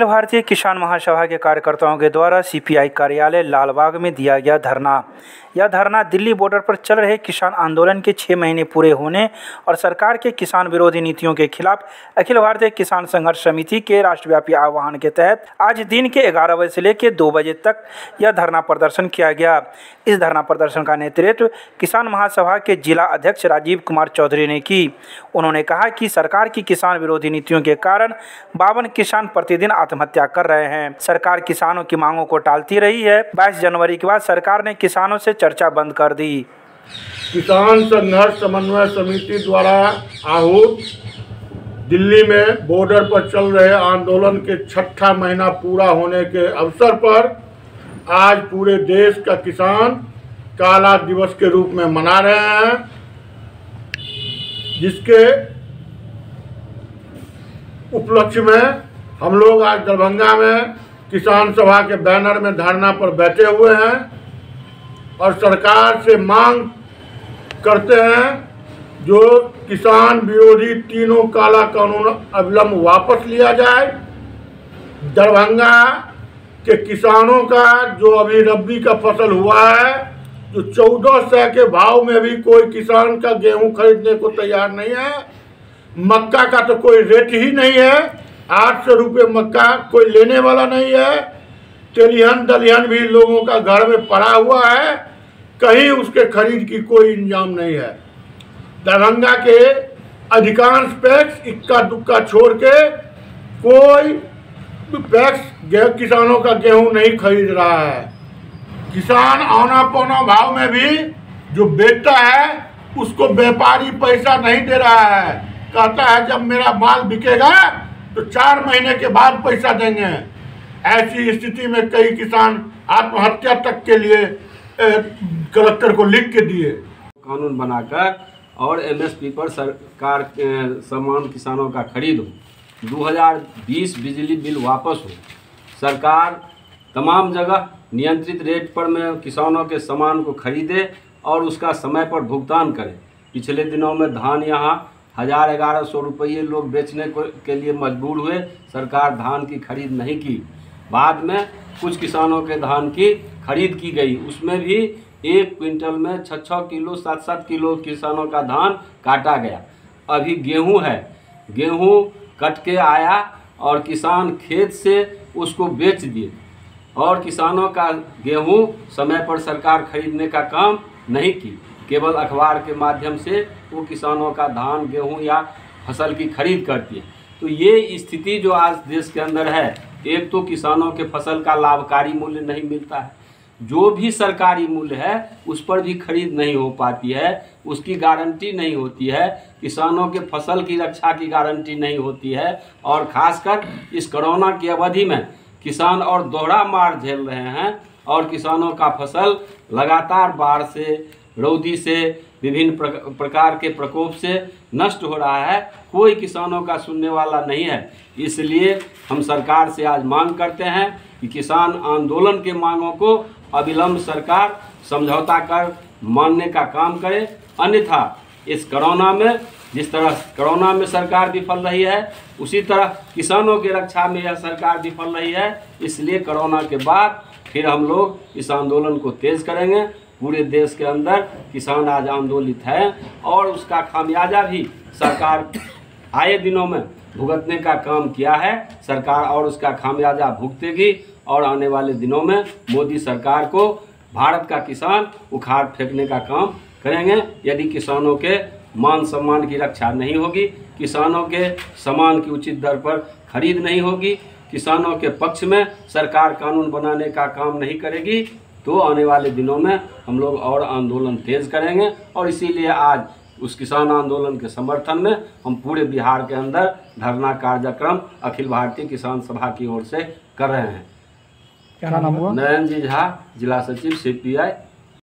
अखिल भारतीय किसान महासभा के कार्यकर्ताओं के द्वारा सीपीआई कार्यालय लालबाग में दिया गया धरना। यह धरना दिल्ली बॉर्डर पर चल रहे किसान आंदोलन के 6 महीने पूरे होने और सरकार के किसान विरोधी नीतियों के खिलाफ अखिल भारतीय किसान संघर्ष समिति के राष्ट्रव्यापी आह्वान के तहत आज दिन के 11 बजे से लेकर 2 बजे तक यह धरना प्रदर्शन किया गया। इस धरना प्रदर्शन का नेतृत्व किसान महासभा के जिला अध्यक्ष राजीव कुमार चौधरी ने की। उन्होंने कहा कि सरकार की किसान विरोधी नीतियों के कारण 52 किसान प्रतिदिन आत्महत्या कर रहे हैं। सरकार किसानों की मांगों को टालती रही है। 22 जनवरी के बाद सरकार ने किसानों से चर्चा बंद कर दी। किसान संघर्ष समन्वय समिति द्वारा आहूत दिल्ली में बॉर्डर पर चल रहे आंदोलन के 6ठा महीना पूरा होने के अवसर पर आज पूरे देश का किसान काला दिवस के रूप में मना रहे हैं, जिसके उपलक्ष्य में हम लोग आज दरभंगा में किसान सभा के बैनर में धरना पर बैठे हुए हैं और सरकार से मांग करते हैं जो किसान विरोधी तीनों काला कानून अविलंब वापस लिया जाए। दरभंगा के किसानों का जो अभी रबी का फसल हुआ है, जो 1400 के भाव में भी कोई किसान का गेहूं खरीदने को तैयार नहीं है। मक्का का तो कोई रेट ही नहीं है, 800 रुपये मक्का कोई लेने वाला नहीं है। तेलिहन दलिहन भी लोगों का घर में पड़ा हुआ है, कहीं उसके खरीद की कोई इंतजाम नहीं है। दरभंगा के अधिकांश पैक्स इक्का दुक्का छोड़ के कोई पैक्स किसानों का गेहूं नहीं खरीद रहा है। किसान औना पौना भाव में भी जो बेचता है उसको व्यापारी पैसा नहीं दे रहा है। कहता है जब मेरा माल बिकेगा तो 4 महीने के बाद पैसा देंगे। ऐसी स्थिति में कई किसान आत्महत्या तक के लिए कलेक्टर को लिख के दिए। कानून बनाकर और एमएसपी पर सरकार सामान किसानों का खरीद हो, 2020 बिजली बिल वापस हो, सरकार तमाम जगह नियंत्रित रेट पर में किसानों के सामान को खरीदे और उसका समय पर भुगतान करे। पिछले दिनों में धान यहाँ 1000-1100 रुपये लोग बेचने के लिए मजबूर हुए, सरकार धान की खरीद नहीं की। बाद में कुछ किसानों के धान की खरीद की गई, उसमें भी 1 क्विंटल में 6-6 किलो 7-7 किलो किसानों का धान काटा गया। अभी गेहूं है, गेहूं कट के आया और किसान खेत से उसको बेच दिए और किसानों का गेहूं समय पर सरकार खरीदने का काम नहीं की। केवल अखबार के माध्यम से वो किसानों का धान गेहूं या फसल की खरीद करती है। तो ये स्थिति जो आज देश के अंदर है, एक तो किसानों के फसल का लाभकारी मूल्य नहीं मिलता है, जो भी सरकारी मूल्य है उस पर भी खरीद नहीं हो पाती है, उसकी गारंटी नहीं होती है, किसानों के फसल की रक्षा की गारंटी नहीं होती है। और ख़ासकर इस कोरोना की अवधि में किसान और दोहरा मार झेल रहे हैं और किसानों का फसल लगातार बाढ़ से, रौदी से, विभिन्न प्रकार के प्रकोप से नष्ट हो रहा है। कोई किसानों का सुनने वाला नहीं है। इसलिए हम सरकार से आज मांग करते हैं कि किसान आंदोलन के मांगों को अविलंब सरकार समझौता कर मानने का काम करे। अन्यथा इस कोरोना में, जिस तरह कोरोना में सरकार विफल रही है, उसी तरह किसानों की रक्षा में यह सरकार विफल रही है। इसलिए कोरोना के बाद फिर हम लोग इस आंदोलन को तेज़ करेंगे। पूरे देश के अंदर किसान आज आंदोलित हैं और उसका खामियाजा भी सरकार आए दिनों में भुगतने का काम किया है। सरकार और उसका खामियाजा भुगतेगी और आने वाले दिनों में मोदी सरकार को भारत का किसान उखाड़ फेंकने का काम करेंगे। यदि किसानों के मान सम्मान की रक्षा नहीं होगी, किसानों के सामान की उचित दर पर खरीद नहीं होगी, किसानों के पक्ष में सरकार कानून बनाने का काम नहीं करेगी, तो आने वाले दिनों में हम लोग और आंदोलन तेज़ करेंगे। और इसीलिए आज उस किसान आंदोलन के समर्थन में हम पूरे बिहार के अंदर धरना कार्यक्रम अखिल भारतीय किसान सभा की ओर से कर रहे हैं। क्या नाम हुआ? नरेंद्र जी झा, जिला सचिव CPI